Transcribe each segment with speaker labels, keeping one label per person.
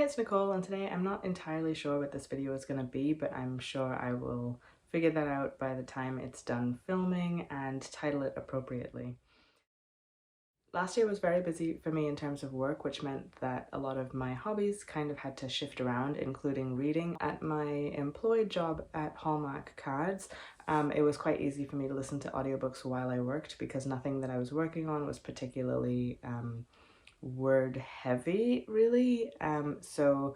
Speaker 1: it's Nicole, and today I'm not entirely sure what this video is going to be, but I'm sure I will figure that out by the time it's done filming and title it appropriately. Last year was very busy for me in terms of work, which meant that a lot of my hobbies kind of had to shift around, including reading. At my employed job at Hallmark Cards, it was quite easy for me to listen to audiobooks while I worked because nothing that I was working on was particularly word heavy, really. So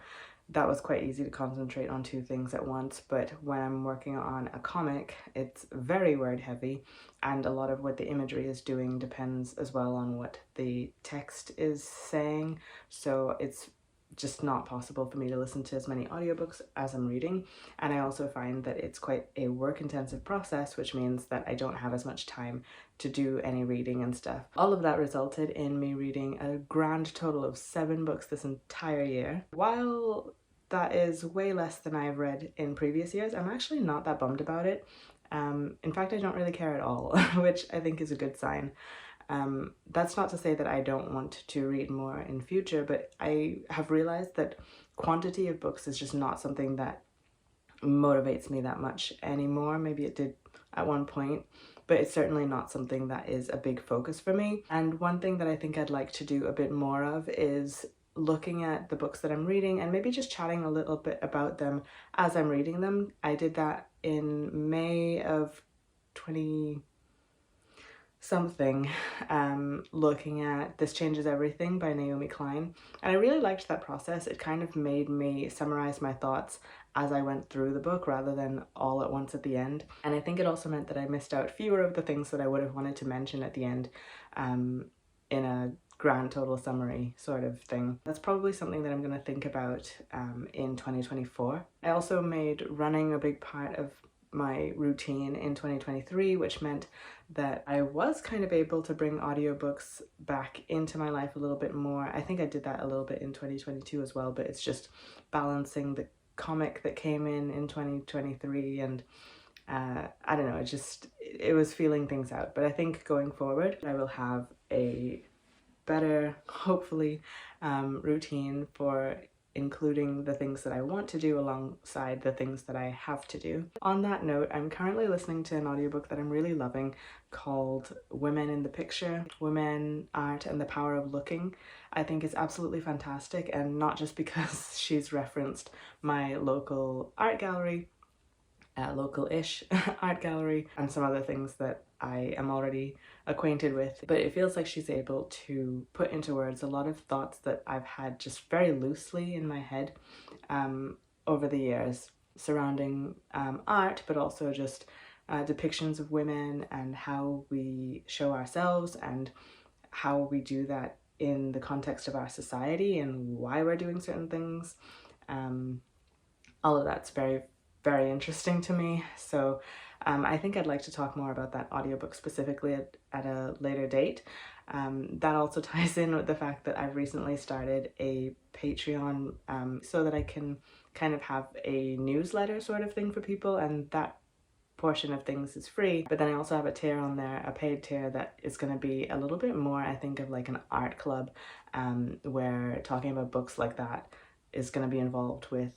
Speaker 1: that was quite easy to concentrate on two things at once. But when I'm working on a comic, it's very word heavy, and a lot of what the imagery is doing depends as well on what the text is saying. So it's just not possible for me to listen to as many audiobooks as I'm reading, and I also find that it's quite a work-intensive process, which means that I don't have as much time to do any reading and stuff. All of that resulted in me reading a grand total of 7 books this entire year. While that is way less than I've read in previous years, I'm actually not that bummed about it. In fact, I don't really care at all, which I think is a good sign. That's not to say that I don't want to read more in future, but I have realized that quantity of books is just not something that motivates me that much anymore. Maybe it did at one point, but it's certainly not something that is a big focus for me. And one thing that I think I'd like to do a bit more of is looking at the books that I'm reading and maybe just chatting a little bit about them as I'm reading them. I did that in May of 20 something, looking at This Changes Everything by Naomi Klein, and I really liked that process. It kind of made me summarize my thoughts as I went through the book rather than all at once at the end, and I think it also meant that I missed out fewer of the things that I would have wanted to mention at the end in a grand total summary sort of thing. That's probably something that I'm going to think about in 2024. I also made running a big part of my routine in 2023, which meant that I was kind of able to bring audiobooks back into my life a little bit more. I think I did that a little bit in 2022 as well, but it's just balancing the comic that came in 2023, and I don't know, it was feeling things out. But I think going forward I will have a better, hopefully, routine for including the things that I want to do alongside the things that I have to do. On that note, I'm currently listening to an audiobook that I'm really loving called Women in the Picture, Women, Art and the Power of Looking. I think it's absolutely fantastic, and not just because she's referenced my local art gallery, local-ish art gallery, and some other things that I am already acquainted with, but it feels like she's able to put into words a lot of thoughts that I've had just very loosely in my head over the years surrounding art, but also just depictions of women and how we show ourselves and how we do that in the context of our society and why we're doing certain things. All of that's very, very interesting to me. So I think I'd like to talk more about that audiobook specifically at a later date. That also ties in with the fact that I've recently started a Patreon so that I can kind of have a newsletter sort of thing for people, and that portion of things is free, but then I also have a tier on there, a paid tier, that is going to be a little bit more, I think, of like an art club, where talking about books like that is going to be involved with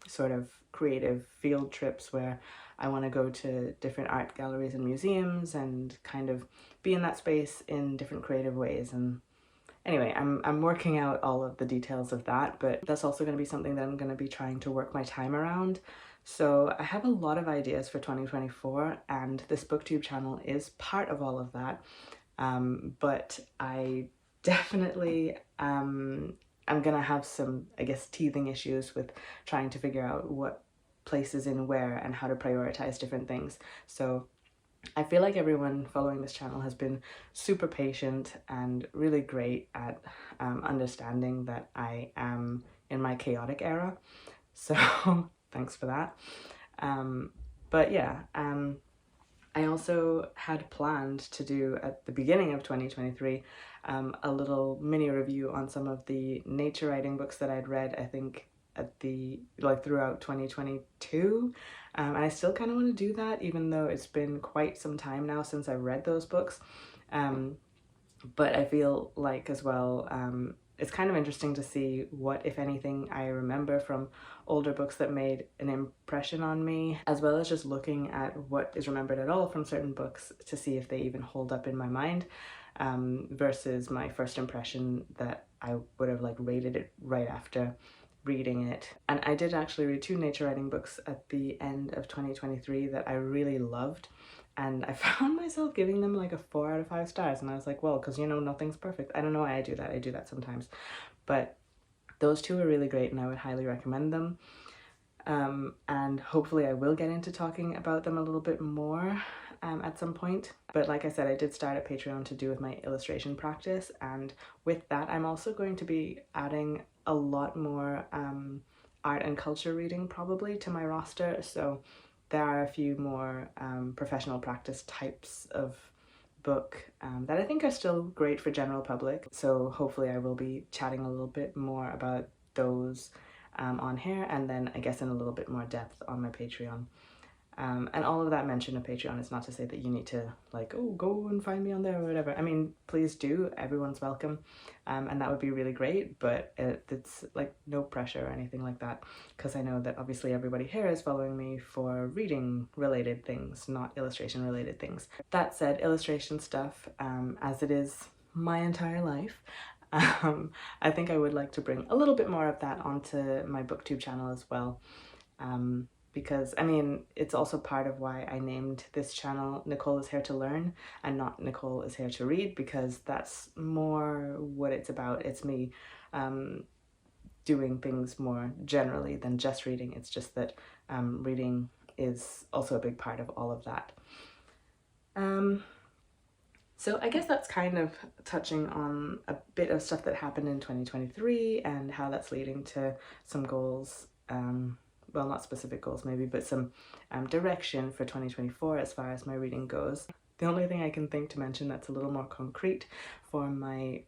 Speaker 1: sort of creative field trips where I want to go to different art galleries and museums and kind of be in that space in different creative ways. And anyway, I'm working out all of the details of that, but that's also going to be something that I'm going to be trying to work my time around. So I have a lot of ideas for 2024, and this booktube channel is part of all of that, but I definitely I'm gonna have some, I guess, teething issues with trying to figure out what places in where and how to prioritize different things. So I feel like everyone following this channel has been super patient and really great at understanding that I am in my chaotic era. So thanks for that. But yeah, I also had planned to do at the beginning of 2023 a little mini review on some of the nature writing books that I'd read, I think throughout 2022, and I still kind of want to do that, even though it's been quite some time now since I've read those books. But I feel like as well it's kind of interesting to see what, if anything, I remember from older books that made an impression on me, as well as just looking at what is remembered at all from certain books to see if they even hold up in my mind, versus my first impression that I would have like rated it right after reading it. And I did actually read 2 nature writing books at the end of 2023 that I really loved, and I found myself giving them like a 4 out of 5 stars, and I was like, well, because you know, nothing's perfect. I don't know why I do that sometimes, but those 2 are really great and I would highly recommend them. And hopefully I will get into talking about them a little bit more at some point. But like I said, I did start a Patreon to do with my illustration practice, and with that I'm also going to be adding a lot more art and culture reading probably to my roster, so there are a few more professional practice types of book that I think are still great for general public, so hopefully I will be chatting a little bit more about those on here, and then I guess in a little bit more depth on my Patreon. And all of that mention of Patreon is not to say that you need to like, oh, go and find me on there or whatever. I mean, please do, everyone's welcome, and that would be really great, but it's like no pressure or anything like that, because I know that obviously everybody here is following me for reading related things, not illustration related things. That said, illustration stuff, as it is my entire life, I think I would like to bring a little bit more of that onto my booktube channel as well, because I mean, it's also part of why I named this channel Nicole is Here to Learn and not Nicole is Here to Read, because that's more what it's about. It's me doing things more generally than just reading. It's just that reading is also a big part of all of that. So I guess that's kind of touching on a bit of stuff that happened in 2023 and how that's leading to some goals, well, not specific goals maybe, but some direction for 2024 as far as my reading goes. The only thing I can think to mention that's a little more concrete for my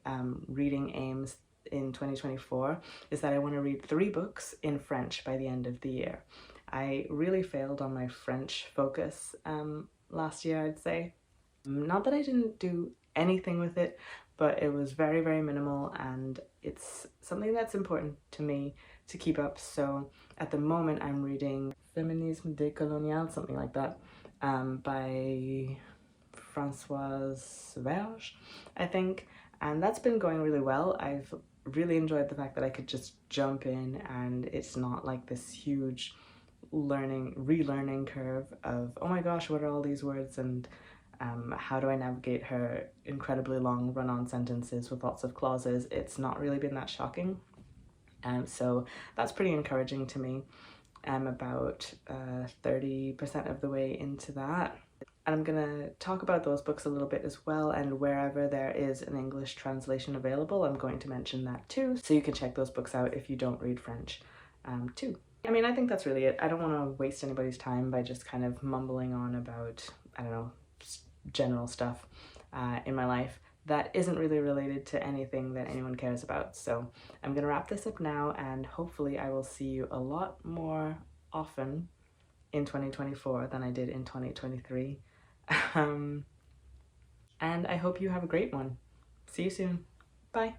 Speaker 1: reading aims in 2024 is that I want to read 3 books in French by the end of the year. I really failed on my French focus last year, I'd say. Not that I didn't do anything with it, but it was very, very minimal, and it's something that's important to me to keep up. So at the moment I'm reading Féminisme, décolonial, something like that, by Françoise Vergès, I think, and that's been going really well. I've really enjoyed the fact that I could just jump in and it's not like this huge relearning curve of, oh my gosh, what are all these words, and how do I navigate her incredibly long run-on sentences with lots of clauses. It's not really been that shocking, so that's pretty encouraging to me. I'm about 30% of the way into that, and I'm gonna talk about those books a little bit as well, and wherever there is an English translation available I'm going to mention that too, so you can check those books out if you don't read French too. I mean, I think that's really it. I don't want to waste anybody's time by just kind of mumbling on about, I don't know, general stuff in my life that isn't really related to anything that anyone cares about. So I'm gonna wrap this up now, and hopefully I will see you a lot more often in 2024 than I did in 2023. And I hope you have a great one. See you soon. Bye.